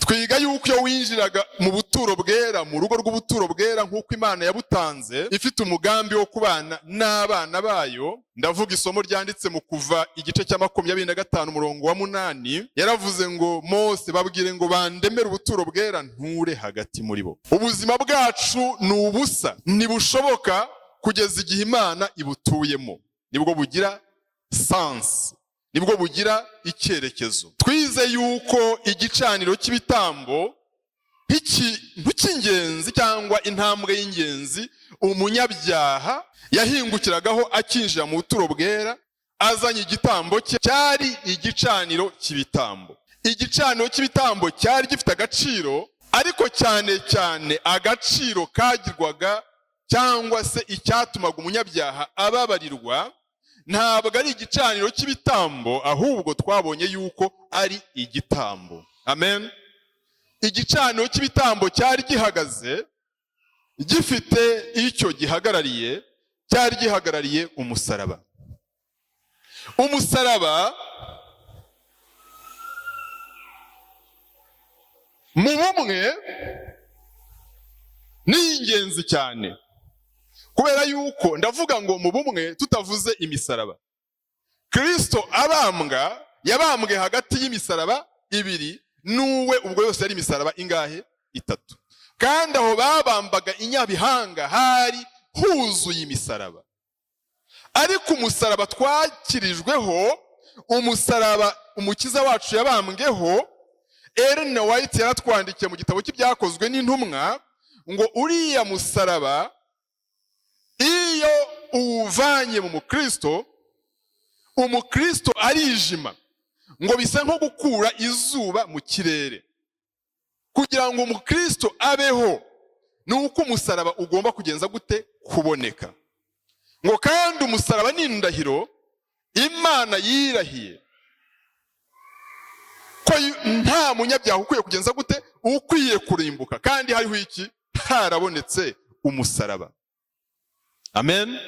twiga yuko iyo winjiraga mu buturo bwera, mu rugo rw'ubuturo bwera nk'uko Imana yabutanze, ifite umugambi wo kubana n'abana bayo. Ndavuga isomo ryanditse mu Kuva igice cya 25 umurongo wa 8, yaravuze ngo Mose babwire ngo bandemere ubuturo bwera nture hagati muri bo. Ubuzima bwacu ni ubusa, ntibushoboka kugeza igihe Imana ibutuyemo, nibwo bugira sense, nibwo bugira icyerekezo. Twize yuko igicaniro cy'ibitambo nk'ikintu cy'ingenzi cyangwa intambwe y'ingenzi umunyabyaha yahingukiragaho akinjira mu buturo bwera azanye igitambo cye, cyari igicaniro cy'ibitambo. Igicaniro cy'ibitambo cyari gifite agaciro, ariko cyane cyane agaciro kagirwaga cyangwa se icyatumaga umunyabyaha ababarirwa ntabwo ari igicaniro cy'ibitambo, ahubwo twabonye yuko ari igitambo. Amen. Igicaniro cy'ibitambo cyari gihagaze, gifite icyo gihagarariye, cyari gihagarariye umusaraba. Umusaraba mu bumwe ni ingenzi cyane, kubera yuko ndavuga ngo mu bumwe tutavuze imisaraba. Kristo abambwa yabambwe hagati y'imisaraba ibiri, nuwe ubwo yose yari imisaraba ingahe? 3. Kandi aho babambaga inyabihanga hari huzuye imisaraba. Ariko umusaraba twakirijweho, umusaraba umukiza wacu yabambweho, Ellen White yaratwandikiye mu gitabo cy'ibyakozwe n'intumwa ngo uriya musaraba iyo uwuvanye mu Mukristo, Umukristo arijima, ngo bisa nko gukura izuba mu kirere. Kugira ngo Umukristo abeho nuko umusaraba ugomba kugenza gute? Kuboneka. Ngo kandi umusaraba ni indahiro Imana yirahiye ko nta munyabyaha ukwiye kugenza gute? Ukwiye kurimbuka. Kandi hariho iki? Harabonetse umusaraba. Amen.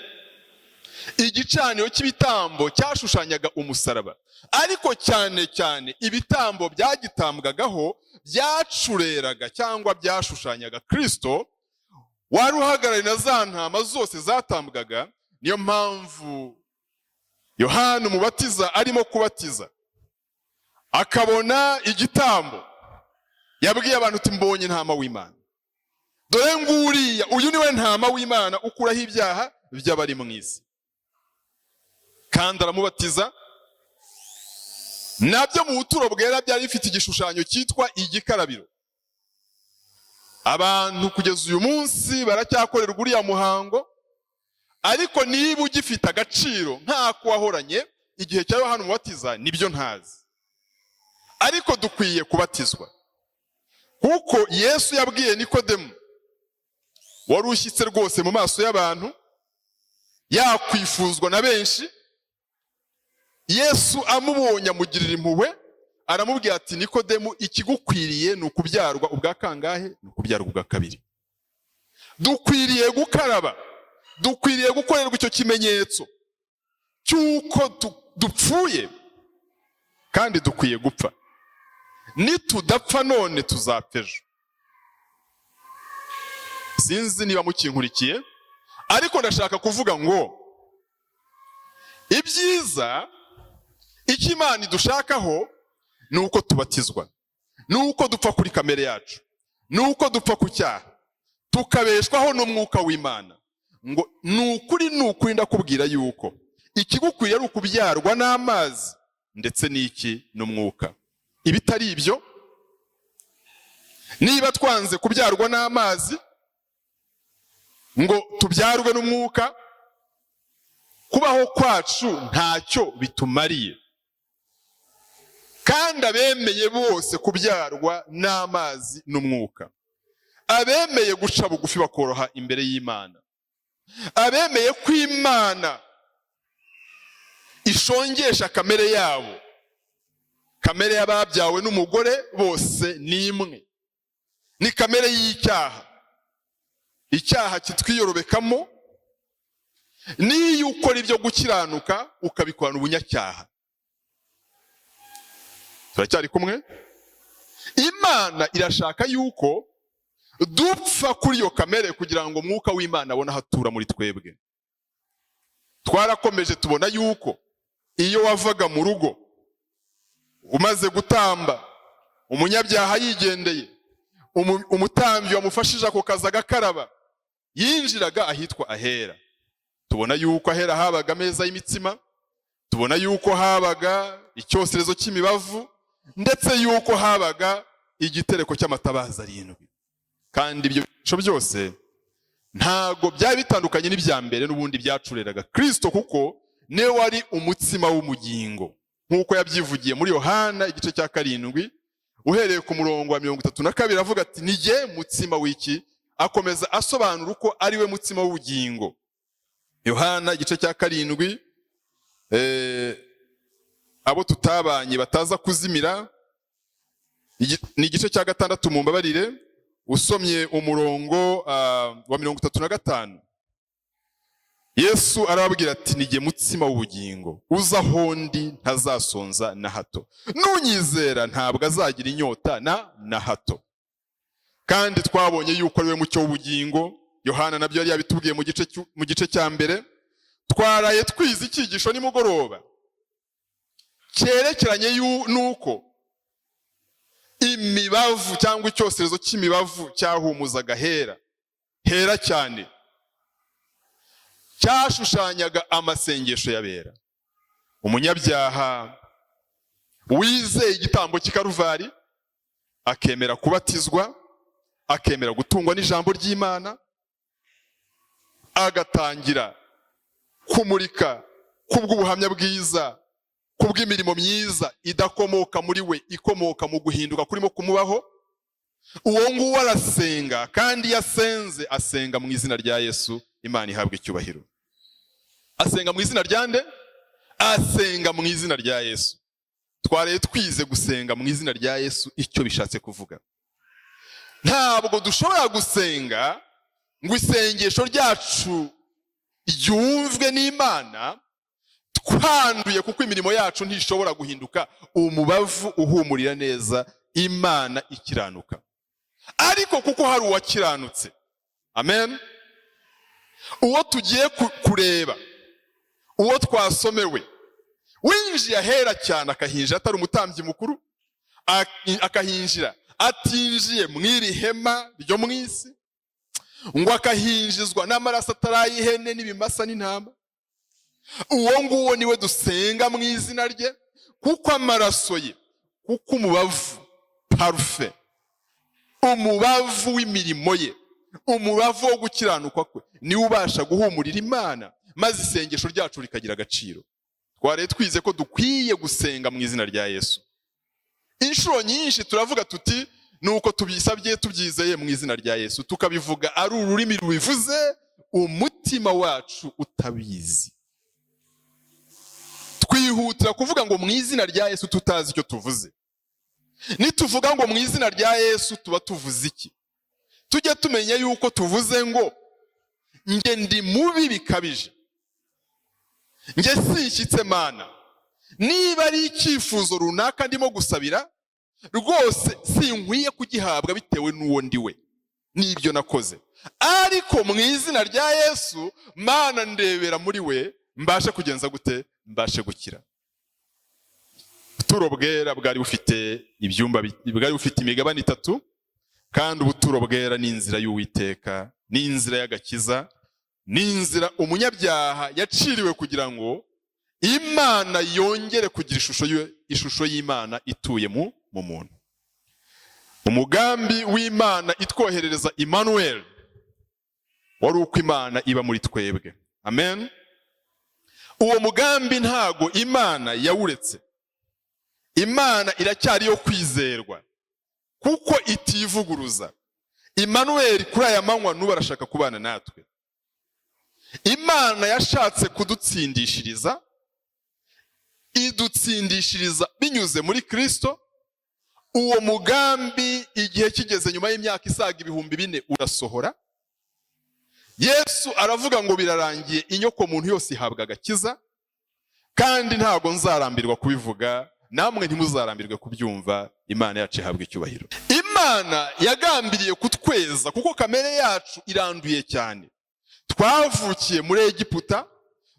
Igicaniro cy'ibitambo cyashushanyaga umusaraba, ariko cyane cyane ibitambo byagitambwagaho byacureraga cyangwa byashushanyaga Kristo wari uhagarariye na za ntama zose zatambwaga. Niyo mpamvu Yohana umubatiza arimo kubatiza akabona igitambo, yabwiye abantu uti mbonye intama w'Imana, dore nguriya, uyu niwe ntama w'Imana ukuraho ibyaha by'abari mu isi. Kandi aramubatiza. Nabyo mu buturo bwera byari bifite igishushanyo cyitwa igikarabiro. Abantu kugeza uyu munsi baracyakorerwa uriya muhango, ariko niba ugifite agaciro nk'ako wahoranye igihe cya Yohana umubatiza, nibyo ntazi. Ariko dukwiye kubatizwa, kuko Yesu yabwiye Nikodemu wari ushyitse rwose mu maso y'abantu, yakwifuzwa na benshi. Yesu amubonye amugirira impuhwe, aramubwira ati Nikodemu, ikigukwiriye ni ukubyarwa ubwa kangahe? Ni ukubyarwa ubwa kabiri. Dukwiriye gukaraba, dukwiriye gukorerwa icyo kimenyetso cy'uko dupfuye, kandi dukwiye gupfa. Nitudapfa none tuzapfa ejo. Sinzi niba mukinkurikiye, ariko ndashaka kuvuga ngo ibyiza icyo Imana idushakaho ni uko tubatizwa, ni uko dupfa kuri kamere yacu, ni uko dupfa ku cyaha, tukabeshwaho n'umwuka w'Imana. Ngo ni ukuri ndakubwira yuko ikigukwiriye ari ukubyarwa n'amazi ndetse n'iki? N'umwuka. Ibitari ibyo, niba twanze kubyarwa n'amazi ngo tubyarwe n'umwuka, kubaho kwacu ntacyo bitumariye. Kandi abemeye bose kubyarwa n'amazi n'umwuka, abemeye guca bugufi bakoroha imbere y'Imana, abemeye ko Imana ishongesha kamere yabo, kamere y'ababyawe n'umugore bose ni imwe, ni kamere y'icyaha. Icyaha kitwiyorobekamo, niyo ukora ibyo gukiranuka ukabikorana ubunyacyaha. Turacyari kumwe? Imana irashaka yuko dupfa kuri iyo kamere kugira ngo umwuka w'Imana abone ahatura muri twebwe. Twarakomeje tubona yuko iyo wavaga mu rugo umaze gutamba, umunyabyaha yigendeye, umutambyi wamufashije ako kazi agakaraba, yinjiraga ahitwa ahera. Tubona yuko ahera habaga ameza y'imitsima, tubona yuko habaga icyoserezo cy'imibavu, ndetse yuko habaga igitereko cy'amatabaza 7. Kandi ibyo bico byose ntago byari bitandukanye n'ibya mbere n'ubundi byacureraga Kristo, kuko niwe wari umutsima w'umugingo, nk'uko yabyivugiye muri Yohana igice cya 7 uhereye ku murongo wa 32 avuga ati nijye mutsima w'iki. Akomeza asobanura uko ari we mutsima w'ubugingo. Yohana igice cya 7 abo tutabanye bataza kuzimira, ni igice cya 6 mu mbabarire, usomye umurongo wa 35. Yesu arababwira ati nijye mutsima w'ubugingo, uza hondi ntazasonza na hato, nunyizera ntabwo azagira inyota na hato. Kandi twabonye yuko ari we mucyo w'ubugingo. Yohana nabyo yari yabitubwiye mu gice cya mbere. Twaraye twize icyigisho nimugoroba cyerekeranye nuko imibavu cyangwa icyoserezo cy'imibavu cyahumuzaga hera cyane, cyashushanyaga amasengesho y'abera. Umunyabyaha wizeye igitambo cy'ikaruvari, akemera kubatizwa, akemera gutungwa n'ijambo ry'Imana, agatangira kumurika kubw'ubuhamya bwiza, kubw'imirimo myiza idakomoka muri we, ikomoka mu guhinduka kurimo kumubaho. Uwo nguwo arasenga, kandi yasenze asenga mu izina rya Yesu. Imana ihabwe icyubahiro. Asenga mu izina rya nde? Asenga mu izina rya Yesu. Twaraye twize gusenga mu izina rya Yesu icyo bishatse kuvuga. Ntabwo dushobora gusenga ngo isengesho ryacu ryumvwe n'Imana twanduye, kuko imirimo yacu ntishobora guhinduka umubavu uhumurira neza Imana ikiranuka. Ariko kuko hari uwakiranutse, amen, uwo tugiye kureba, uwo twasomewe, winjiye ahera cyane akahinjira atari umutambyi mukuru, akahinjira atinjiye mw'iri hema ryo mu isi, ngo akahinjizwa n'amaraso atarayihene n'ibimasa n'intama. Uwo nguwo niwe dusenga mu izina rye, kuko amaraso ye, kuko umubavu parufe, umubavu w'imirimo ye, umubavu wo gukiranuka kwe, niwe ubasha guhumurira Imana, maze isengesho ryacu rikagira agaciro. Twaraye twize ko dukwiye gusenga mu izina rya Yesu. Inshuro nyinshi turavuga tuti nuko tubisabye tubyizeye mu izina rya Yesu, tukabivuga ari ururimi rubivuze, umutima wacu utabizi. Twihutira kuvuga ngo mu izina rya Yesu tutazi icyo tuvuze. Nituvuga ngo mu izina rya Yesu tuba tuvuze iki? Tujye tumenya yuko tuvuze ngo nge ndi mubi bikabije, nge sinshyitse Mana, niba ari icyifuzo runaka ndimo gusabira, rwose sinkwiye kugihabwa bitewe n'uwo ndi we n'ibyo nakoze. Ariko mu izina rya Yesu, Mana ndebera muri we, mbashe kugenza gute? Mbashe gukira. Ubuturo bwera bwari bufite ibyumba, bwari bufite imigabane 3, kandi ubuturo bwera ni inzira y'Uwiteka, ni inzira y'agakiza, ni inzira umunyabyaha yaciriwe kugira ngo Imana yongere kugira ishusho y'Imana ituye mu muntu. Umugambi w'Imana itwoherereza Emmanuel wari uko Imana iba muri twebwe. Amen. Uwo mugambi ntago Imana yawuretse. Imana iracyari yo kwizerwa, kuko itivuguruza. Emmanuel kuri aya manywa n'ubu arashaka kubana natwe. Imana yashatse kudutsindishiriza, idutsindishiriza binyuze muri Kristo. Uwo mugambi igihe kigeze nyuma y'imyaka isaga 4,000 urasohora. Yesu aravuga ngo birarangiye, inyoko muntu yose ihabwa agakiza, kandi ntago nzarambirwa kubivuga, namwe ntimuzarambirwe kubyumva. Imana yacu ihabwa icyubahiro. Imana yagambiriye kutweza kuko kamere yacu iranduye cyane. Twavukiye muri Egiputa,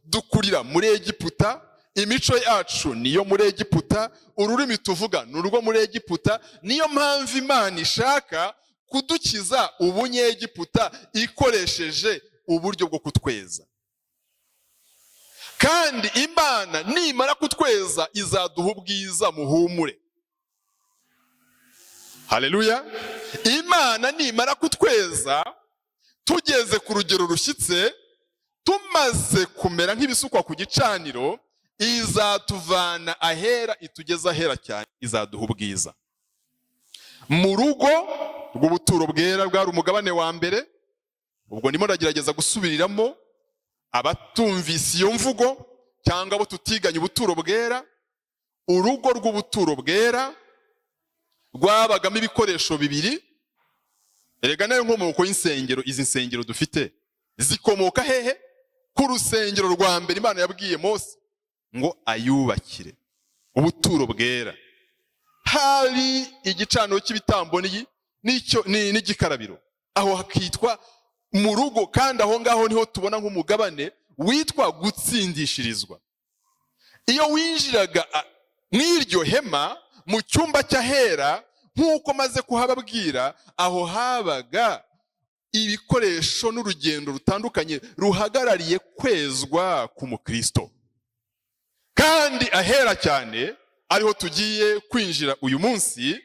dukurira muri Egiputa, imico yacu niyo muri Egiputa, ururimi tuvuga n'urwo muri Egiputa. Niyo mpamvu Imana ishaka kudukiza ubunyegiputa ikoresheje uburyo bwo kutweza. Kandi Imana nimara kutweza izaduha ubwiza muhumure. Haleluya. Imana nimara kutweza tugeze ku rugero rushyitse, tumaze kumera nk'ibisukwa ku gicaniro, izatuvana ahera itugeza ahera cyane, izaduha ubwiza. Mu rugo rw'ubuturo bwera bwari umugabane wa mbere. Ubwo ndimo ndagerageza gusubiriramo abatumvise iyo mvugo cyangwa abo tutiganye ubuturo bwera. Urugo rw'ubuturo bwera rwabagamo ibikoresho bibiri. Erega nayo nkomoko y'insengero, izi nsengero dufite zikomoka hehe? Ku rusengero rwa mbere Imana yabwiye Mose ngo ayubakire, ubuturo bwera. Hari igicaniro cy'ibitambo n'igikarabiro, aho hakitwa mu rugo. Kandi aho ngaho niho tubona nk'umugabane witwa gutsindishirizwa. Iyo winjiraga mw'iryo hema mu cyumba cy'ahera, nk'uko maze kuhababwira, aho habaga ibikoresho n'urugendo rutandukanye ruhagarariye kwezwa k'umukristo. Kandi ahera cyane ariho tugiye kwinjira uyu munsi,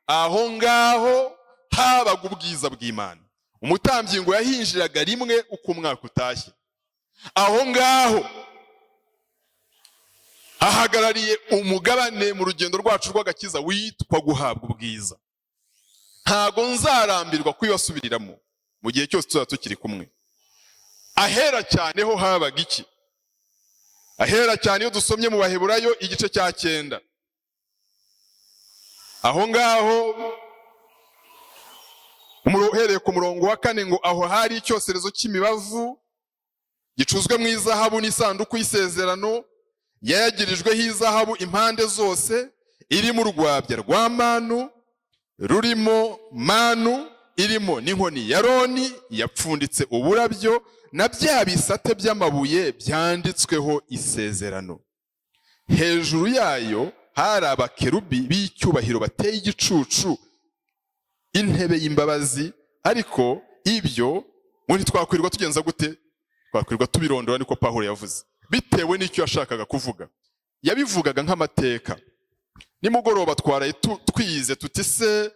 aho ngaho habaga ubwiza bw'Imana. Umutambyi ngo yahinjiraga rimwe uko umwaka utashye. Aho ngaho hahagarariye umugabane mu rugendo rwacu rw'agakiza witwa guhabwa ubwiza. Ntago nzarambirwa kwibasubiriramo mu gihe cyose tuzaba tukiri kumwe. Ahera cyane ho habaga iki? Ahera cyane iyo dusomye mu Baheburayo igice cya 9, aho ngaho uhereye ku murongo wa 4 ngo aho hari icyoserezo cy'imibavu gicuzwe mu izahabu n'isanduku y'isezerano yayagirijweho izahabu impande zose, irimo urwabya rwa manu, rurimo manu, irimo n'inkoni ya Aroni yapfunditse uburabyo, na bya bisate by'amabuye byanditsweho isezerano. Hejuru yayo hari abakerubi b'icyubahiro bateye igicucu, intebe y'imbabazi. Ariko ibyo ngo ntitwakwirirwa tugenza gute? Twakwirirwa tubirondora, niko Pawulo yavuze, bitewe n'icyo yashakaga kuvuga. Yabivugaga nk'amateka. Nimugoroba twaraye twize tuti se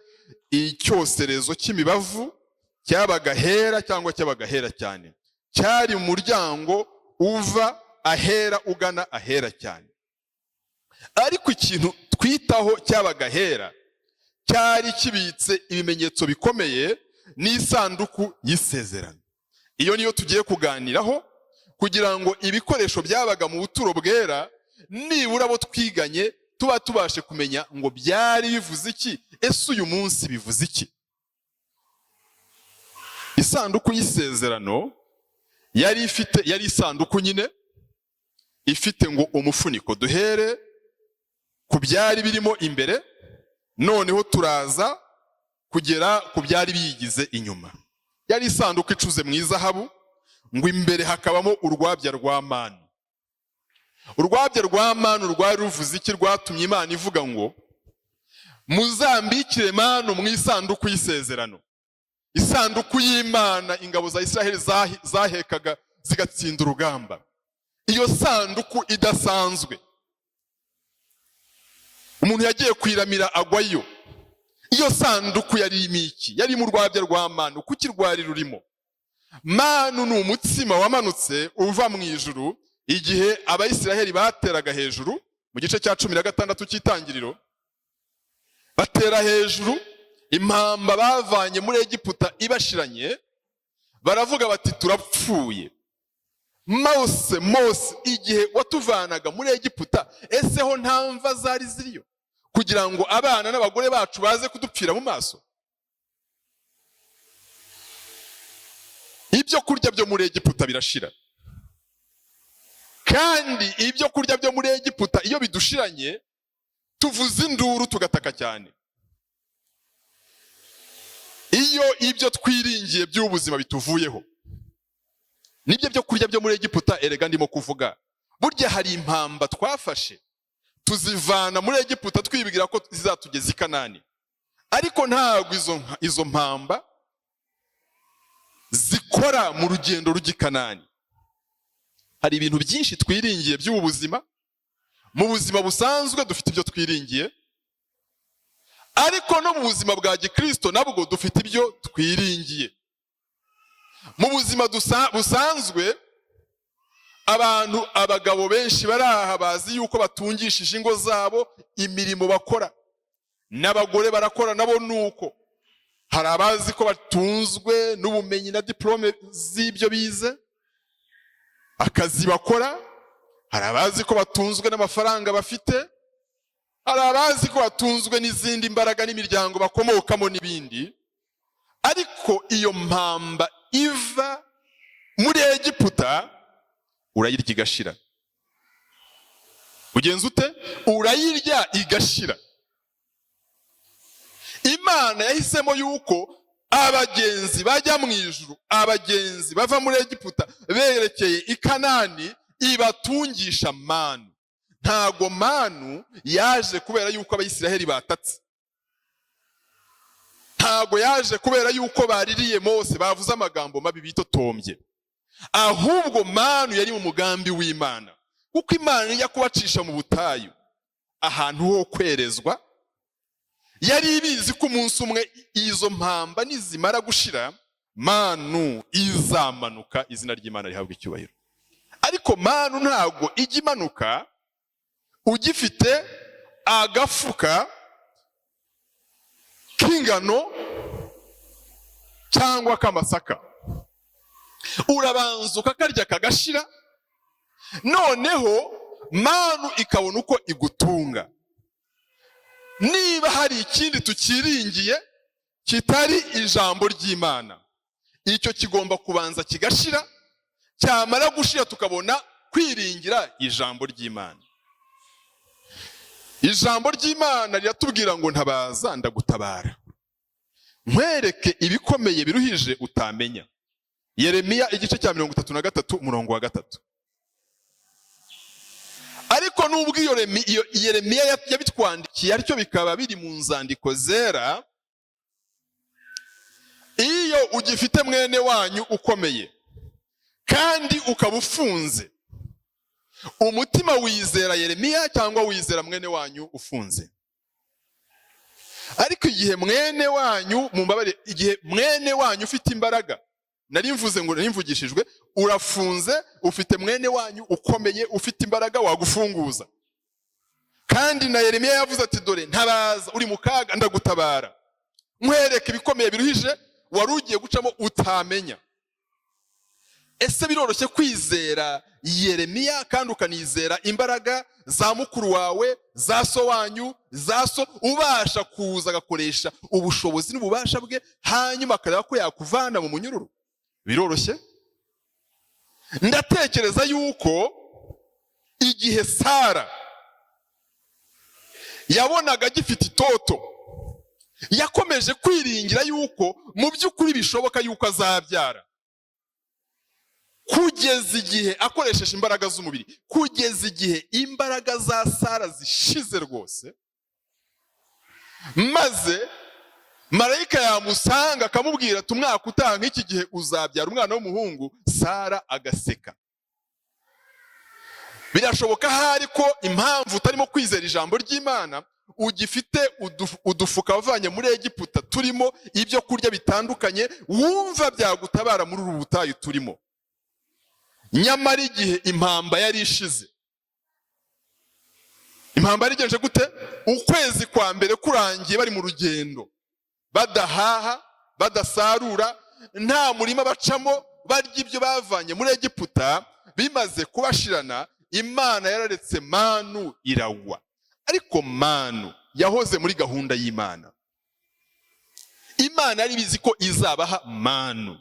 icyoserezo cy'imibavu cyabaga hera cyangwa cyabaga hera cyane? Cyari mu muryango uva ahera ugana ahera cyane. Ariko ikintu twitaho cyabaga hera cyari kibitse ibimenyetso bikomeye n'isanduku y'isezerano. Iyo niyo tugiye kuganiraho, kugira ngo ibikoresho byabaga mu buturo bwera nibura abo twiganye tuba tubashe kumenya ngo byari bivuze iki, ese uyu munsi bivuze iki. Isanduku y'isezerano yari isanduku nyine ifite ngo umufuniko. Duhere ku byari birimo imbere, noneho turaza kugera ku byari biyigize inyuma. Yari isanduku icuze mu izahabu, ngo imbere hakabamo urwabya rwa manu. Urwabya rwa manu rwari ruvuze iki? Rwatumye Imana ivuga ngo muzambikire manu mu isanduku y'isezerano. Isanduku y'Imana ingabo za Israheli zahekaga zigatsinda urugamba. Iyo sanduku idasanzwe, umuntu yagiye kwiramira agwayo. Iyo sanduku yari imiki, yari mu rwabya rwa manu. Kuki rwari rurimo? Manu ni umutsima wamanutse uva mu ijuru igihe Abayisiraheli bateraga hejuru mu gice cya 16 cy'Itangiriro. Batera hejuru, impamba bavanye muri Egiputa ibashiranye, baravuga bati turapfuye. Mose igihe watuvanaga muri Egiputa, ese ho nta mva zari ziriyo kugira ngo abana n'abagore bacu baze kudupfira mu maso? Ibyo kurya byo muri Egiputa birashira, kandi ibyo kurya byo muri Egiputa iyo bidushiranye tuvuza induru tugataka cyane. iyo ibyo twiringiye by'ubuzima bituvuyeho, nibyo byo kurya byo muri Egiputa erega ndimo kuvuga, burya hari impamba twafashe tuzivana muri Egiputa twibwira ko zizatugeza i Kanani, ariko ntabwo izo mpamba zikora mu rugendo rujya i Kanani. Hari ibintu byinshi twiringiye by'ubu buzima. Mu buzima busanzwe dufite ibyo twiringiye, ariko no mu buzima bwa gikristo nabwo dufite ibyo twiringiye. Mu buzima busanzwe abagabo benshi bari aha bazi yuko batungishije ingo zabo imirimo bakora, n'abagore barakora nabo nuko. Hari abazi ko batunzwe n'ubumenyi na diplome z'ibyo bize, akazi bakora. Hari abazi ko batunzwe n'amafaranga bafite, hari abazi ko batunzwe n'izindi mbaraga n'imiryango bakomokamo n'ibindi. Ariko iyo mpamba iva muri Egiputa urayirya igashira. Ugenza ute? Urayirya igashira. Imana yahisemo yuko abagenzi bajya mu ijuru, abagenzi bava muri Egiputa berekeye i Kanani, ibatungisha manu. Ntago manu yaje kubera yuko Abayisiraheli batatse, ntago yaje kubera yuko baririye Mose bavuze amagambo mabi bitotombye, ahubwo manu yari mu mugambi w'Imana. Kuko Imana ijya kubacisha mu butayu ahantu ho kwerezwa, yari ibizi ko umunsi umwe izo mpamba nizimara gushira, manu izamanuka, izina ry'Imana rihabwa icyubahiro. Ariko manu ntago ijya imanuka ugifite agafuka k'ingano cyangwa k'amasaka. Urabanza ukakarya kagashira, noneho manu ikabona uko igutunga. Niba hari ikindi tukiringiye kitari ijambo ry'Imana, icyo kigomba kubanza kigashira, cyamara gushira tukabona kwiringira ijambo ry'Imana. Ijambo ry'Imana riratubwira ngo ntabaza ndagutabara, nkwereke ibikomeye biruhije utamenya. Yeremiya igice cya 33 umurongo wa 3. Ariko nubwo iyo Yeremiya yabitwandikiye aricyo bikaba biri mu nzandiko zera, iyo ugifite mwene wanyu ukomeye kandi ukaba ufunze, umutima wizera Yeremiya cyangwa wizera mwene wanyu ufunze? Ariko igihe mwene wanyu, igihe mwene wanyu ufite imbaraga, narimvuze ngo narimvugishijwe, urafunze, ufite mwene wanyu ukomeye ufite imbaraga wagufunguza. Kandi na Yeremiya yavuze ati dore ntabaza, uri mu kaga ndagutabara, nkwereke ibikomeye biruhije wari ugiye gucamo utamenya. Ese biroroshye kwizera Yeremiya kandi ukanizera imbaraga za mukuru wawe, za so wanyu, za so ubasha kuza agakoresha ubushobozi n'ububasha bwe hanyuma akareba ko yakuvana mu munyururu? Biroroshye? Ndatekereza yuko igihe Sara yabonaga gifite itoto, yakomeje kwiringira yuko mu by'ukuri bishoboka yuko azabyara, kugeza igihe akoresheje imbaraga z'umubiri, kugeza igihe imbaraga za Sara zishize rwose, maze marayika yamusanga akamubwira ati umwaka utaha nk'iki gihe uzabyara umwana w'umuhungu. Sara agaseka. Birashoboka hari ko impamvu utarimo kwizera ijambo ry'Imana, ugifite udufuka wavanye muri Egiputa turimo ibyo kurya bitandukanye wumva byagutabara muri uru butayu turimo. Nyamara igihe impamba yari ishize, impamba yarigenje gute? Ukwezi kwa mbere kurangiye bari mu rugendo, badahaha, badasarura, nta murima bacamo, barya ibyo bavanye muri Egiputa, bimaze kubashirana, Imana yararetse manu iragwa. Ariko manu yahoze muri gahunda y'Imana. Imana yari bizi ko izabaha manu.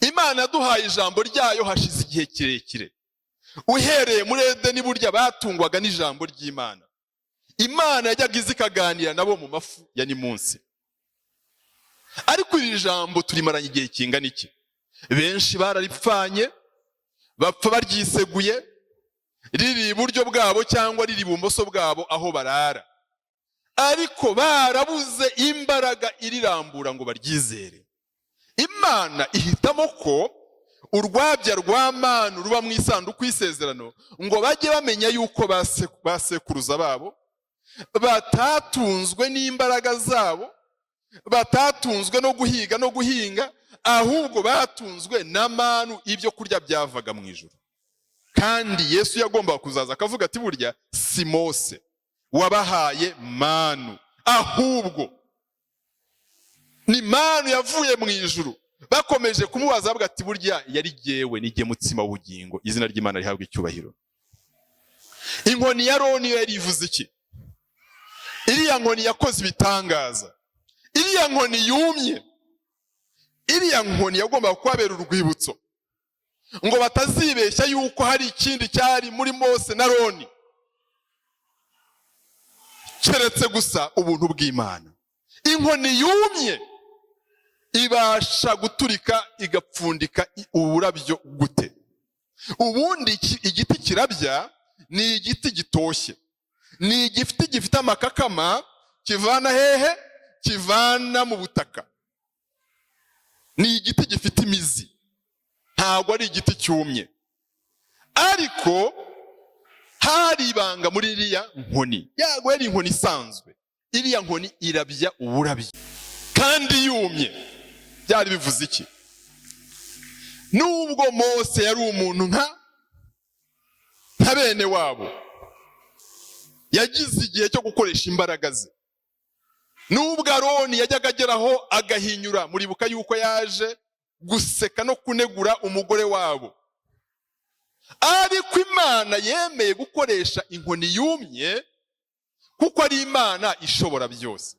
Imana yaduhaye ijambo ryayo hashize igihe kirekire. Uhereye muri Edeni burya batungwaga n'ijambo ry'Imana. Imana yajyaga izikaganira nabo mu mafu ya ni munsi. ariko iri jambo turimaranye igihe kingana iki? Benshi bararipfanye, bapfa baryiseguye, riri iburyo bwabo cyangwa riri ibumoso bwabo aho barara, ariko barabuze imbaraga irirambura ngo baryizere. Imana ihitamo ko urwabya rwa manu ruba mu isanduku y'isezerano ngo bajye bamenya yuko basekuruza babo batatunzwe n'imbaraga zabo, batatunzwe no guhiga no guhinga, ahubwo batunzwe na manu, ibyo kurya byavaga mu ijuru. Kandi Yesu yagombaga kuzaza akavuga ati burya si Mose wabahaye manu, ahubwo ni manu yavuye mu ijuru. Bakomeje kumubaza bavuga ati burya yari jyewe, ni jye mutsima w'ubugingo. Izina ry'Imana rihabwa icyubahiro. Inkoni ya Aroni yari ivuze iki? Iriya nkoni yakoze ibitangaza, iriya nkoni yumye, iriya nkoni yagombaga kubabera urwibutso ngo batazibeshya yuko hari ikindi cyari muri Mose na Aroni keretse gusa ubuntu bw'Imana. Inkoni yumye ibasha guturika igapfundika uburabyo gute? Ubundi igiti kirabya ni igiti gitoshye, ni igiti gifite amakakama, kivana hehe? Kivana mu butaka. Ni igiti gifite imizi, ntabwo ari igiti cyumye. Ariko hari ibanga muri iriya nkoni, yago yari inkoni isanzwe. Iriya nkoni irabya uburabyo kandi yumye. Byari bivuze iki? Nubwo Mose yari umuntu nka bene wabo, yagize igihe cyo gukoresha imbaraga ze. Nubwo Aroni yajyaga ageraho agahinyura, muribuka yuko yaje guseka no kunegura umugore wabo, ariko Imana yemeye gukoresha inkoni yumye kuko ari Imana ishobora byose.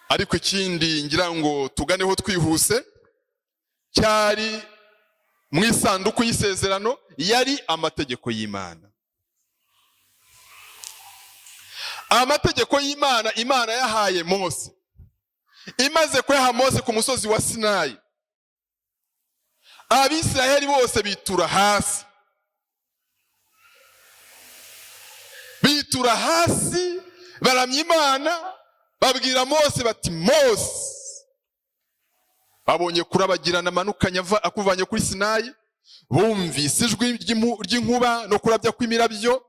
Ariko ikindi ngira ngo tuganeho twihuse, cyari mu isanduku y'isezerano yari amategeko y'Imana. Amategeko y'Imana Imana yahaye Mose. Imaze kuyaha Mose ku musozi wa Sinayi, Abisiraheli bose bitura hasi. Bitura hasi baramya Imana, babwira Mose bati Mose, babonye kurabagirana amanukanye akuvanye kuri Sinayi, bumvise ijwi ry'inkuba no kurabya kw'imirabyo,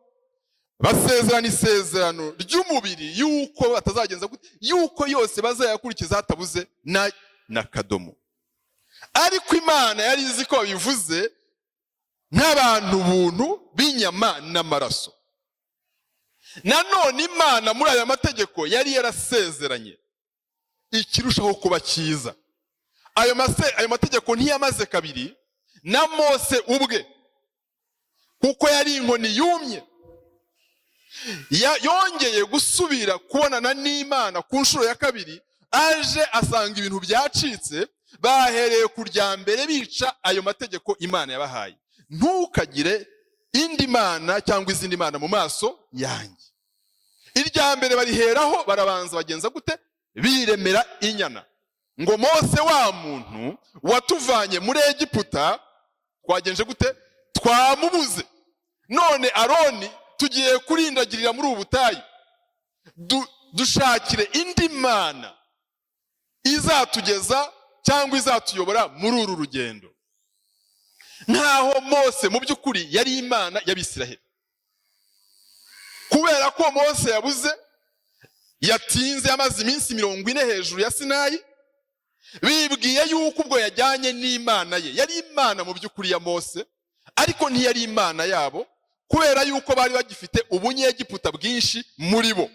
basezerana isezerano ry'umubiri yuko batazagenza gute, yuko yose bazayakurikiza hatabuze na kadomo. Ariko Imana yari izi ko bivuze nk'abantu buntu b'inyama n'amaraso. Nanone Imana muri aya mategeko yari yarasezeranye ikirushaho kuba cyiza. Ayo mategeko ntiyamaze kabiri na Mose ubwe, kuko yari inkoni yumye. Yongeye gusubira kubonana n'Imana ku nshuro ya kabiri, aje asanga ibintu byacitse. Bahereye ku rya mbere bica ayo mategeko Imana yabahaye: ntukagire indi mana cyangwa izindi mana mu maso yanjye. Irya mbere bariheraho, barabanza bagenza gute? Biremera inyana. Ngo Mose wa muntu watuvanye muri Egiputa twagenje gute? Twamubuze. None Aroni tugiye kurindagirira muri ubu butayu, dushakire indi mana izatugeza cyangwa izatuyobora muri uru rugendo. Nkaho Mose mu by'ukuri yari Imana y'Abisiraheli. Kubera ko Mose yabuze, yatinze, yamaze iminsi 40 hejuru ya Sinayi, bibwiye yuko ubwo yajyanye n'Imana ye. Yari Imana mu by'ukuri ya Mose, ariko ntiyari Imana yabo, kubera yuko bari bagifite ubunyegiputa bwinshi muri bo.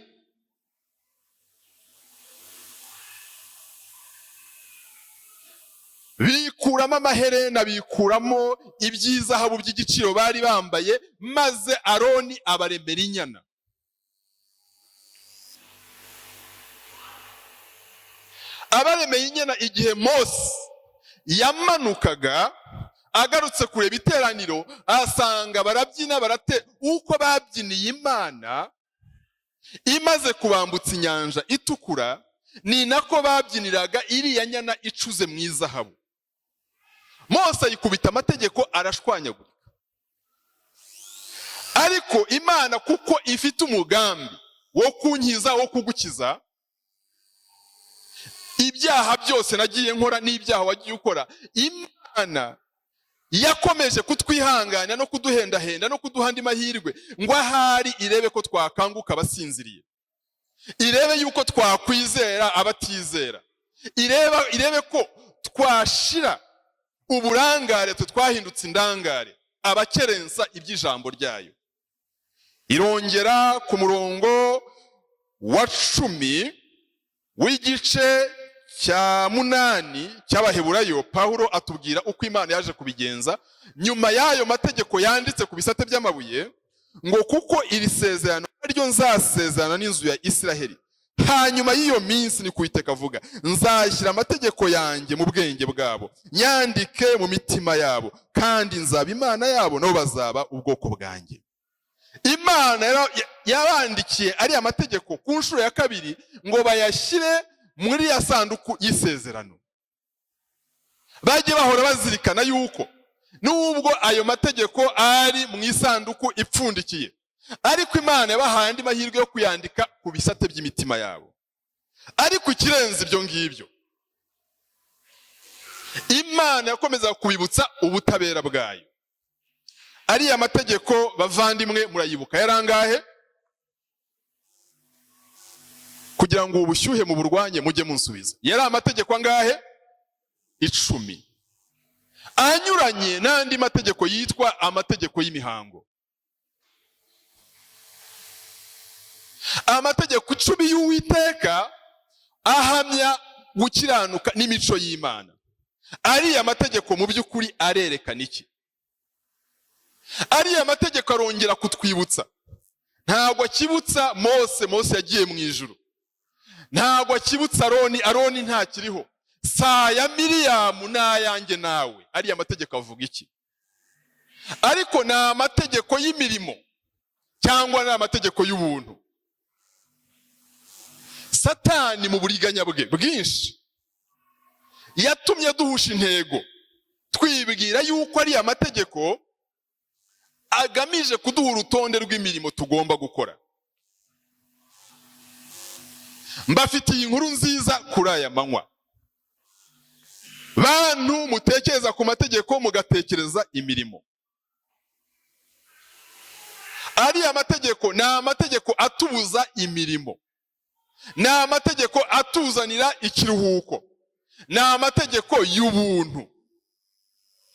Bikuramo amaherena, bikuramo ibyizahabu by'igiciro bari bambaye, maze Aroni abaremera inyana. Abaremeye inyana igihe Mose yamanukaga agarutse kureba iteraniro, asanga barabyina uko babyiniye Imana imaze kubambutsa inyanja itukura, ni nako babyiniraga iriya nyana icuze mu izahabu. Mose ayikubita amategeko arashwanyagurika. Ariko Imana kuko ifite umugambi wo kunkiza, wo kugukiza, ibyaha byose nagiye nkora n'ibyaha wagiye ukora, Imana yakomeje kutwihangana no kuduhendahenda no kuduha andi mahirwe ngo ahari irebe ko twakanguka abasinziriye, irebe yuko twakwizera abatizera, irebe ko twashira uburangare twahindutse indangare, abakerensa iby'ijambo ryayo. Irongera ku murongo wa 10 w'igice cya 8 cy'Abaheburayo, Pawulo atubwira uko Imana yaje kubigenza nyuma y'ayo mategeko yanditse ku bisate by'amabuye, ngo kuko iri sezerano ryo nzasezerana n'inzu ya Isiraheli hanyuma y'iyo minsi, ni Uwiteka avuga, nzashyira amategeko yanjye mu bwenge bwabo, nyandike mu mitima yabo, kandi nzaba Imana yabo nabo bazaba ubwoko bwanjye. Imana yabandikiye ari amategeko ku nshuro ya kabiri ngo bayashyire muri ya sanduku y'isezerano. Bajye bahora bazirikana yuko nubwo ayo mategeko ari mu isanduku ipfundikiye, ariko Imana yabahaye andi mahirwe yo kuyandika ku bisate by'imitima yabo. Ariko ikirenze ibyo ngibyo, Imana yakomeza kubibutsa ubutabera bwayo. Ariya mategeko bavandimwe murayibuka yarangahe? Kugira ngo ubushyuhe mu burwanye mujye munsubiza, yari amategeko angahe? 10. Anyuranye n'andi mategeko yitwa amategeko y'imihango. Amategeko 10 y'Uwiteka ahamya gukiranuka n'imico y'Imana. Ariya mategeko mu by'ukuri arerekana iki? Ariya mategeko arongera kutwibutsa, ntabwo akibutsa Mose yagiye mu ijuru, ntabwo akibutsa Aroni ntakiriho, saya Miriyamu n'ayanjye nawe. Ariya mategeko avuga iki? Ariko ni amategeko y'imirimo cyangwa ni amategeko y'ubuntu. Satani mu buriganya bwe bwinshi yatumye duhusha intego, twibwira yuko ariya mategeko agamije kuduha urutonde rw'imirimo tugomba gukora. Mbafitiye inkuru nziza kuri aya manywa. Bantu mutekereza ku mategeko mugatekereza imirimo. Ariya mategeko ni amategeko atubuza imirimo, ni amategeko atuzanira ikiruhuko, ni amategeko y'ubuntu.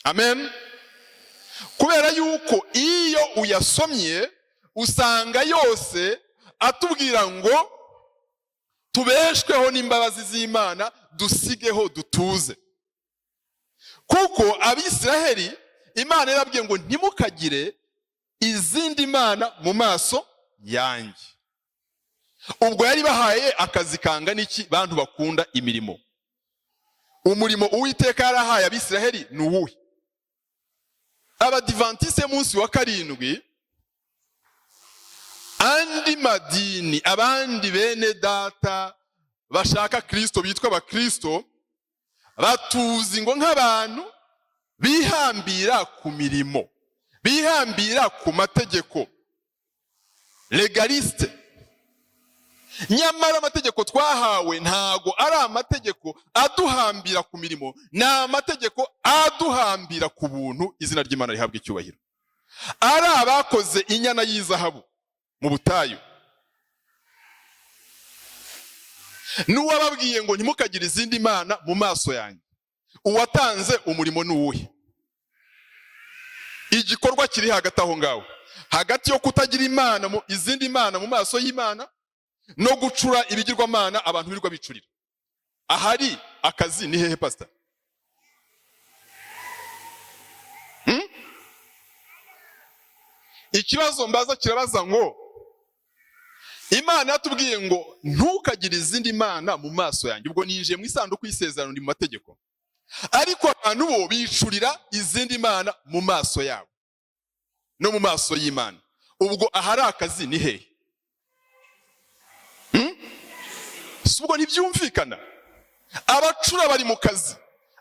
Amen. Kubera yuko iyo uyasomye usanga yose atubwira ngo tubeshweho n'imbabazi z'Imana, dusigeho dutuze. Kuko Abisiraheli Imana yarabwiye ngo ntimukagire izindi mana mu maso yanjye. Ubwo yari bahaye akazi kangana iki bantu bakunda imirimo? Umurimo Uwiteka yarahaye Abisiraheli ni uwuhe? Abadivantiste munsi wa 7, andi madini, abandi bene data bashaka Kristo bitwa abakristo, batuzi ngo nk'abantu bihambira ku mirimo, bihambira ku mategeko, legaliste. Nyamara amategeko twahawe ntago ari amategeko aduhambira ku mirimo, ni amategeko aduhambira ku buntu. Izina ry'Imana rihabwa icyubahiro. Ari abakoze inyana y'izahabu mu butayu, n'uwababwiye ngo ntimukagire izindi mana mu maso yanjye, uwatanze umurimo ni uwuhe? Igikorwa kiri hagati aho ngaho, hagati yo kutagira imana izindi mana mu maso y'Imana no gucura ibigirwamana abantu birirwa bicurira. Ahari akazi ni hehe pastor? Ikibazo mbaza kirabaza ngo Imana yatubwiye ngo ntukagire izindi mana mu maso yanjye. Ubwo ninjiye mu isanduku y'isezerano, ndi mu mategeko. Ariko abantu bo bicurira izindi mana mu maso yabo no mu maso y'Imana. Ubwo ahari akazi ni hehe? ubwo ntibyumvikana. Abacura bari mu kazi,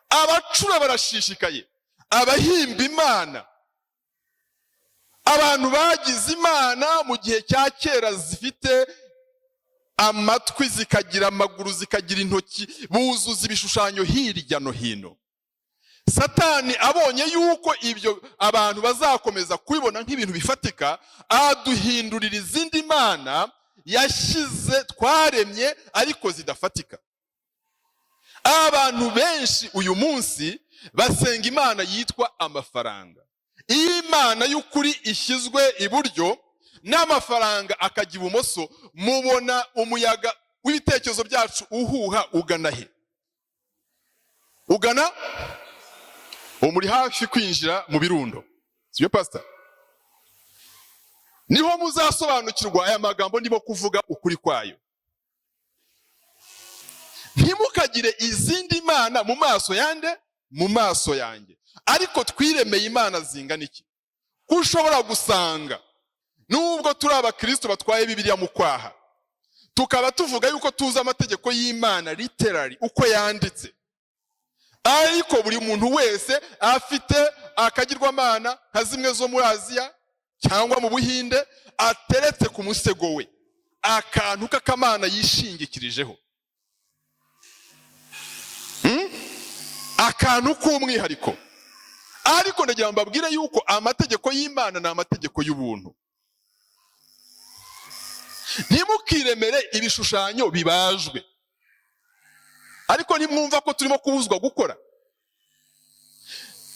abacura barashishikaye, abahimba imana, abantu bagize imana mu gihe cya kera zifite amatwi, zikagira amaguru, zikagira intoki, buzuza ibishushanyo hirya no hino. Satani abonye yuko ibyo abantu bazakomeza kubibona nk'ibintu bifatika, aduhindurira izindi mana yashyize twaremye ariko zidafatika. Abantu benshi uyu munsi basenga imana yitwa amafaranga. Iyo imana y'ukuri ishyizwe iburyo n'amafaranga akajya ibumoso, mubona umuyaga w'ibitekerezo byacu uhuha ugana he? Ugana muri hafi kwinjira mu birundo. Sibyo pastor? Niho muzasobanukirwa aya magambo ndimo kuvuga ukuri kwayo. Ntimukagire izindi mana mu maso yande, mu maso yanjye. Ariko twiremeye imana zingana iki? Ushobora gusanga nubwo turi abakristo batwaye Bibiliya mu kwaha, tukaba tuvuga yuko tuzi amategeko y'Imana literally uko yanditse, ariko buri muntu wese afite akagirwamana nka zimwe zo muri Aziya cyangwa mu Buhinde ateretse ku musego we, akantu k'akamana yishingikirijeho, akantu k'umwihariko. Ariko ndagira mbabwire yuko amategeko y'Imana ni amategeko y'ubuntu. Ntimukiremere ibishushanyo bibajwe. Ariko nimwumva ko turimo kubuzwa gukora,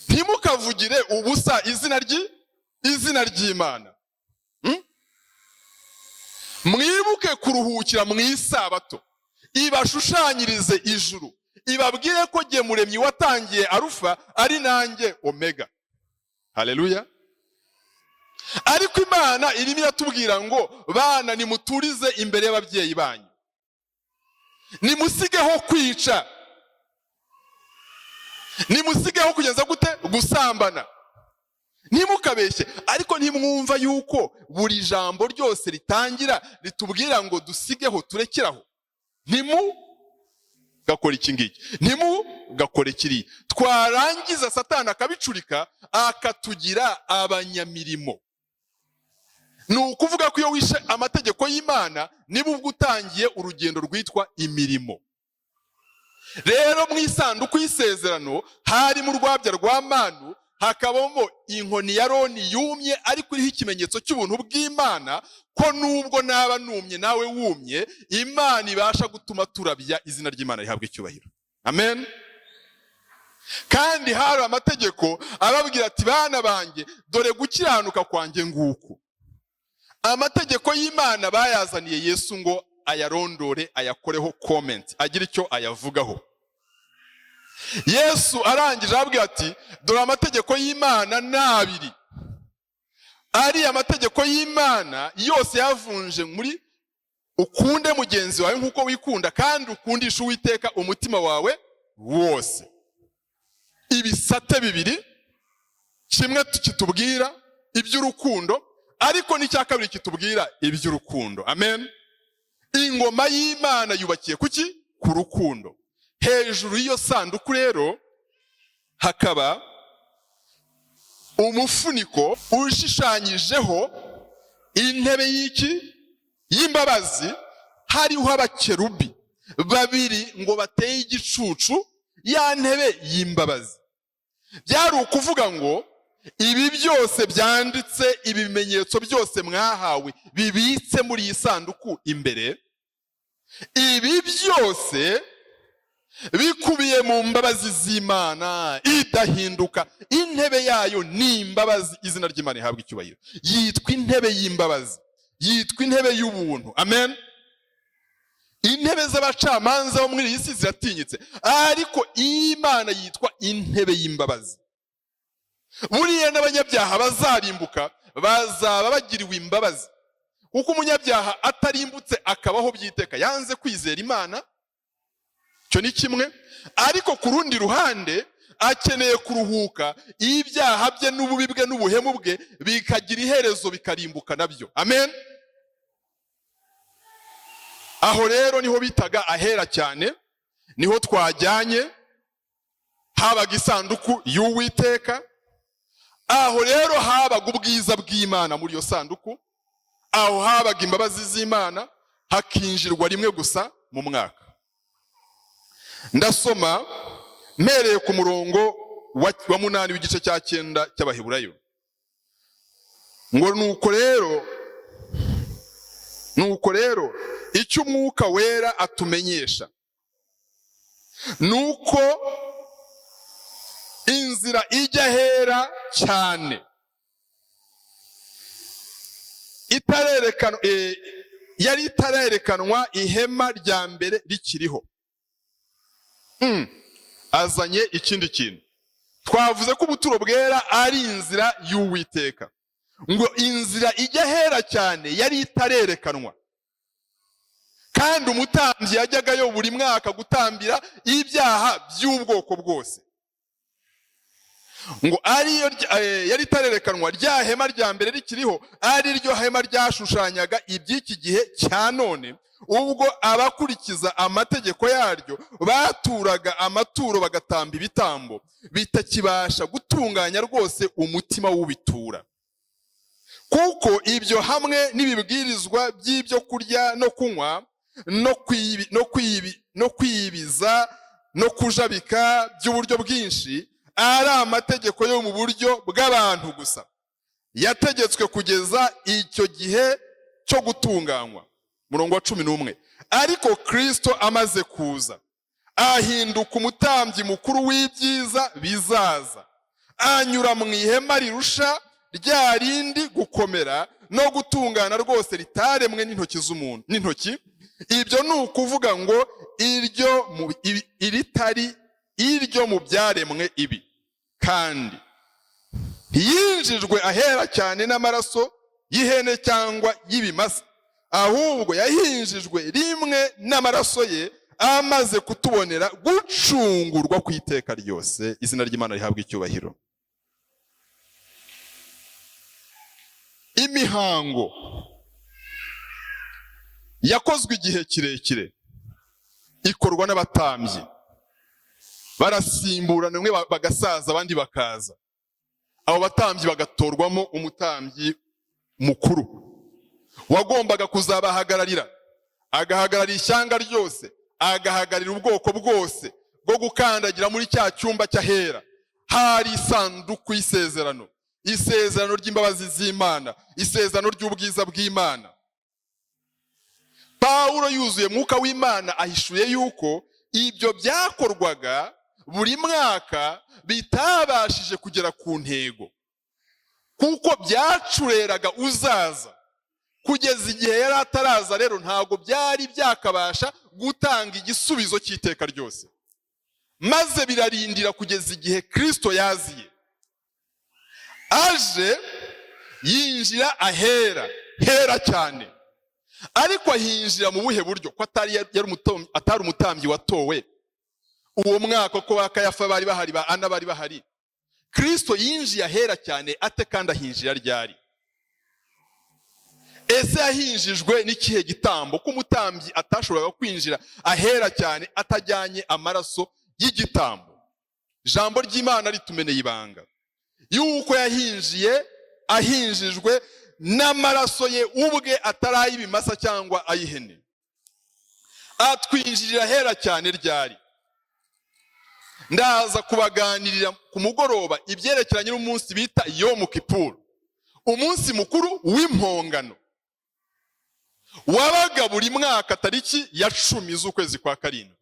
ntimukavugire ubusa izina ry'Imana. Mwibuke kuruhukira mu isabato, ibashushanyirize ijuru, ibabwire ko jye Muremyi watangiye Arufa ari nanjye Omega. Haleluya. Ariko Imana irimo iratubwira ngo bana nimuturize imbere y'ababyeyi banyu, nimusigeho kwica, nimusigeho kugeza gute gusambana, ntimukabeshye. Ariko ntimwumva yuko buri jambo ryose ritangira ritubwira ngo dusigeho turekeraho, gakora iki ngiki, gakora kiri. Twarangiza Satani akabicurika akatugira abanyamirimo. Ni ukuvuga ko iyo wishe amategeko y'Imana nibwo utangiye urugendo rwitwa imirimo. Rero mu isanduku y'isezerano hari mu rwabya rwa manu, hakabamo inkoni ya Aroni yumye ariko iriho ikimenyetso cy'ubuntu bw'Imana, ko nubwo naba numye nawe wumye, Imana ibasha gutuma turabya izina ry'Imana rihabwa icyubahiro. Amen. Kandi hari amategeko ababwira ati bana banjye dore gukiranuka kwanjye nguku. Amategeko y'Imana bayazaniye Yesu ngo ayarondore, ayakoreho comment, agira icyo ayavugaho. Yesu arangije ababwira ati dore amategeko y'Imana n'abiri. Ari amategeko y'Imana yose yavunje muri ukunde mugenzi wawe nk'uko wikunda, kandi ukundisha Uwiteka umutima wawe wose. Ibisate bibiri, kimwe kitubwira iby'urukundo, ariko n'icya kabiri kitubwira iby'urukundo. Amen. Ingoma y'Imana yubakiye kuki? Ku rukundo. Hejuru y'iyo sanduku rero hakaba umufuniko ushushanyijeho intebe y'imbabazi, hariho abakerubi babiri ngo bateye igicucu ya ntebe y'imbabazi. Byari ukuvuga ngo ibi byose byanditse, ibi bimenyetso byose mwahawe bibitse muri iyi sanduku imbere, ibi byose bikubiye mu mbabazi z'Imana idahinduka. Intebe yayo ni imbabazi, izina ry'Imana rihabwa icyubahiro. Yitwa intebe y'imbabazi, yitwa intebe y'ubuntu. Amen. Intebe z'abacamanza bo muri iyi si ziratinyitse, ariko Imana yitwa intebe y'imbabazi. Buriya n'abanyabyaha bazarimbuka bazaba bagiriwe imbabazi, kuko umunyabyaha atarimbutse akabaho byiteka yanze kwizera Imana. Cyo ni kimwe. Ariko ku rundi ruhande akeneye kuruhuka, ibyaha bye n'ububi bwe n'ubuhemu bwe bikagira iherezo, bikarimbuka nabyo. Amen. aho rero niho bitaga ahera cyane, niho twajyanye, habaga isanduku y'Uwiteka. Aho rero habaga ubwiza bw'Imana muri iyo sanduku, aho habaga imbabazi z'Imana, hakinjirwa rimwe gusa mu mwaka. Ndasoma mpereye ku murongo wa 8 w'igice cya 9 cy'Abaheburayo, ngo nuko rero icyo Umwuka Wera atumenyesha nuko inzira ijya hera cyane yari itarerekanwa ihema rya mbere rikiriho. Azanye ikindi kintu. Twavuze ko ubuturo bwera ari inzira y'Uwiteka, ngo inzira ijya hera cyane yari itarerekanwa, kandi umutambyi yajyagayo buri mwaka gutambira ibyaha by'ubwoko bwose. Ngo ariyo yari itarerekanwa, rya hema rya mbere rikiriho ari ryo hema ryashushanyaga iby'iki gihe cya none, ubwo abakurikiza amategeko yaryo baturaga amaturo bagatamba ibitambo bitakibasha gutunganya rwose umutima w'ubitura. Kuko ibyo hamwe n'ibibwirizwa by'ibyo kurya no kunywa no kwibiza no kujabika by'uburyo bwinshi ari amategeko yo mu buryo bw'abantu gusa, yategetswe kugeza icyo gihe cyo gutunganywa. Murongo wa 11. Ariko Kristo amaze kuza, ahinduka umutambyi mukuru w'ibyiza bizaza, anyura mu ihema rirusha rya rindi gukomera no gutungana rwose, ritaremwe n'intoki z'umuntu n'intoki. Ibyo ni ukuvuga ngo iritari iryo mu byaremwe ibi, kandi ntiyinjijwe ahera cyane n'amaraso y'ihene cyangwa y'ibimasa, ahubwo yahinjijwe rimwe n'amaraso ye, amaze kutubonera gucungurwa ku iteka ryose. Izina ry'Imana rihabwa icyubahiro. Imihango yakozwe igihe kirekire, ikorwa n'abatambyi, barasimburana, bamwe bagasaza abandi bakaza. Abo batambyi bagatorwamo umutambyi mukuru wagombaga kuzabahagararira, agahagararira ishyanga ryose, agahagararira ubwoko bwose bwo gukandagira muri cya cyumba cy'ahera. Hari isanduku y'isezerano, isezerano ry'imbabazi z'Imana, isezerano ry'ubwiza bw'Imana. Pawulo yuzuye Mwuka w'Imana ahishuye yuko ibyo byakorwaga buri mwaka bitabashije kugera ku ntego, kuko byacureraga uzaza. Kugeza igihe yari ataraza rero ntabwo byari byakabasha gutanga igisubizo cy'iteka ryose, maze birarindira kugeza igihe Kristo yaziye. Aje yinjira ahera hera cyane, ariko ahinjira mu buhe buryo? Ko atari umutambyi watowe uwo mwaka, ko ba Kayafa bari bahari, ba Ana bari bahari. Kristo yinjiye ahera cyane ate, kandi ahinjira ryari? Ese yahinjijwe n'ikihe gitambo? Ko umutambyi atashoboraga kwinjira ahera cyane atajyanye amaraso y'igitambo. Ijambo ry'Imana ritumeneye ibanga yuko ahinjijwe n'amaraso ye ubwe, atari ay'ibimasa cyangwa ay'ihene. Atwinjirira ahera cyane ryari? Ndaza kubaganirira ku mugoroba ibyerekeranye n'umunsi bita Yom Kippur, umunsi mukuru w'impongano, wabaga buri mwaka tariki ya 10 z'ukwezi kwa karindwi,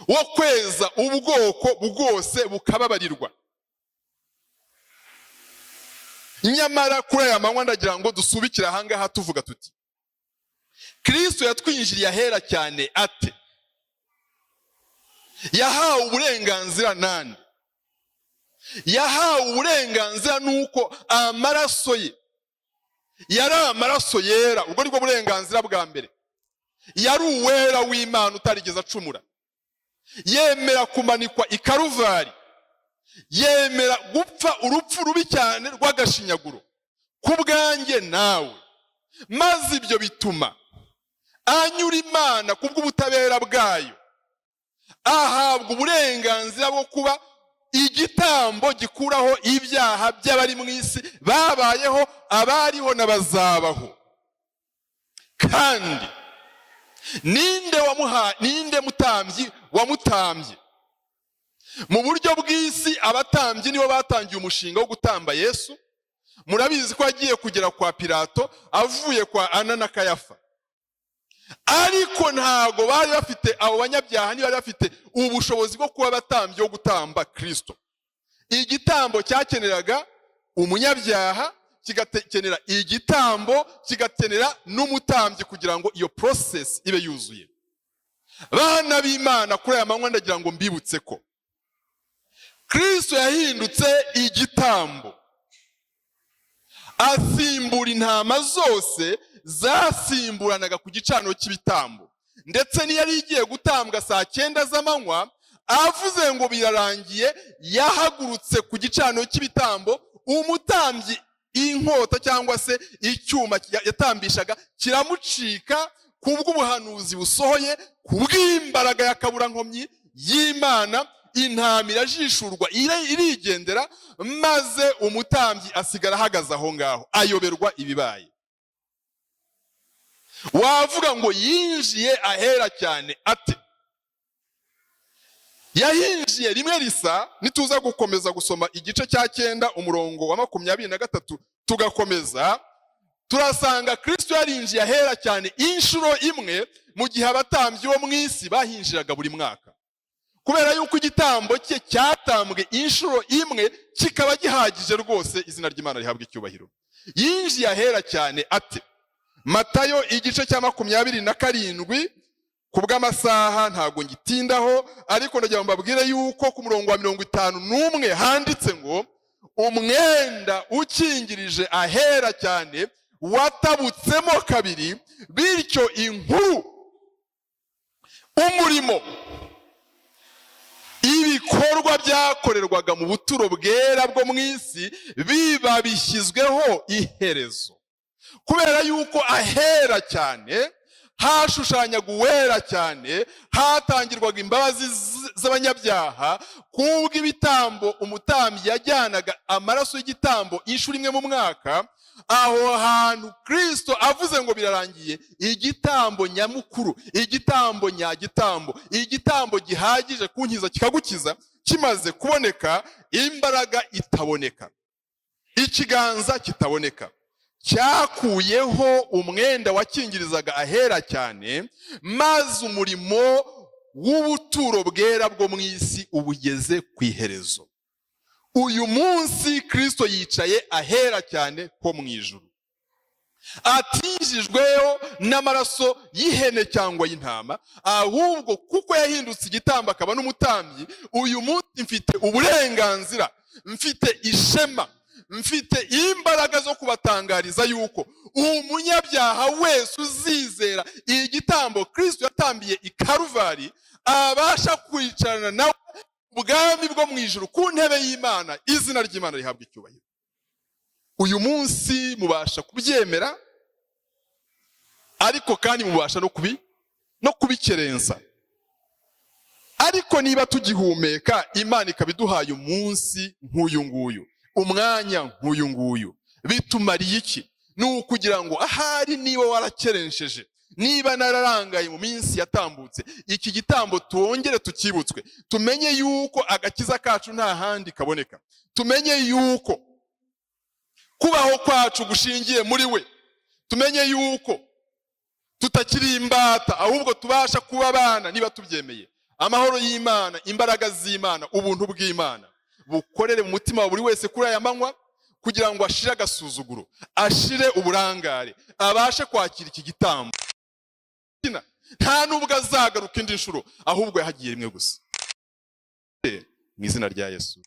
wo kweza ubwoko bwose bukababarirwa. Nyamara kuri aya manywa ndagira ngo dusubikire ahangaha tuvuga tuti, Kristo yatwinjiriye ahera cyane ate? Yahawe uburenganzira nande? Yahawe uburenganzira nuko amaraso ye yari amaraso yera. Ubwo nibwo burenganzira bwa mbere. Yari uwera w'Imana utarigeze acumura, yemera kumanikwa i Karuvari, yemera gupfa urupfu rubi cyane rw'agashinyaguro ku bwanjye nawe, maze ibyo bituma anyura Imana kubw'ubutabera bwayo, ahabwa uburenganzira bwo kuba igitambo gikuraho ibyaha by'abari mu isi babayeho, abariho n'abazabaho. Kandi ninde mutambyi wamutambye? Mu buryo bw'isi abatambyi nibo batangiye umushinga wo gutamba Yesu. Murabizi ko agiye kugera kwa Pilato avuye kwa Ana na Kayafa, ariko ntago bari bafite, abo banyabyaha ntibari bafite ubushobozi bwo kuba abatambyi wo gutamba Kristo. Igitambo cyakeneraga umunyabyaha, kigakenera igitambo, kigakenera n'umutambyi kugira ngo iyo process ibe yuzuye. Bana b'Imana, kuri aya manywa ndagira ngo mbibutse ko Kristo yahindutse igitambo, asimbura intama zose zasimburanaga ku gicaniro cy'ibitambo. Ndetse niyo yari igiye gutambwa saa 9 z'amanywa, avuze ngo birarangiye, yahagurutse ku gicaniro cy'ibitambo, umutambyi inkota cyangwa se icyuma yatambishaga kiramucika kubw'ubuhanuzi busohoye, kubw'imbaraga y'akaburankomyi y'Imana. Intama irajishurwa irigendera, maze umutambyi asigara ahagaze aho ngaho ayoberwa ibibaye. Wavuga ngo yinjiye ahera cyane ate? Yahinjiye rimwe risa, nituza gukomeza gusoma igice cya 9 umurongo wa 23 tugakomeza, turasanga Kristo yarinjiye ahera cyane inshuro imwe, mu gihe abatambyi bo mu isi bahinjiraga buri mwaka. Kubera yuko igitambo cye cyatambwe inshuro imwe kikaba gihagije rwose, izina ry'Imana rihabwa icyubahiro. Yinjiye ahera cyane ate? Matayo igice cya 27, kubw'amasaha ntago ngitindaho, ariko ndagira ngo mbabwire yuko ku murongo wa 51 handitse ngo umwenda ukingirije ahera cyane watabutsemo kabiri, bityo inkuru, umurimo, ibikorwa byakorerwaga mu buturo bwera bwo mu isi biba bishyizweho iherezo. Kubera yuko ahera cyane hashushanyaga uwera cyane, hatangirwaga imbabazi z'abanyabyaha, kubw'ibitambo umutambyi yajyanaga amaraso y'igitambo inshuro imwe mu mwaka. Aho hantu Kristo avuze ngo birarangiye, igitambo nyamukuru, igitambo nyagitambo, igitambo gihagije kunkiza kikagukiza, kimaze kuboneka, imbaraga itaboneka, ikiganza kitaboneka, cyakuyeho umwenda wakingirizaga ahera cyane, maze umurimo w'ubuturo bwera bwo mu isi ubugeze ku iherezo. Uyu munsi Kristo yicaye ahera cyane ho mu ijuru, atinjijweho n'amaraso y'ihene cyangwa y'intama, ahubwo kuko yahindutse igitambo akaba n'umutambyi, uyu munsi mfite uburenganzira, mfite ishema, mfite imbaraga zo kubatangariza yuko umunyabyaha wese uzizera igitambo Kristo yatambiye i Karuvari abasha kwicarana nawe ubwami bwo mu ijuru ku ntebe y'Imana. Izina ry'Imana rihabwa icyubahiro. Uyu munsi mubasha kubyemera, ariko kandi mubasha no kubikerensa. Ariko niba tugihumeka, Imana ikabiduhaye umunsi nk'uyu nguyu, umwanya nk'uyu nguyu, bitumariye iki? Ni ukugira ngo ahari niba warakerensheje, niba nararangaye mu minsi yatambutse, iki gitambo twongere tukibutswe, tumenye yuko agakiza kacu nta handi kaboneka, tumenye yuko kubaho kwacu gushingiye muri we, tumenye yuko tutakiri imbata, ahubwo tubasha kuba abana niba tubyemeye. Amahoro y'Imana, imbaraga z'Imana, ubuntu bw'Imana bukorere mu mutima wa buri wese kuri aya manywa, kugira ngo ashire agasuzuguro, ashire uburangare, abashe kwakira iki gitambo. Nta nubwo azagaruka indi nshuro, ahubwo yahagiye rimwe gusa. Mu izina rya Yesu.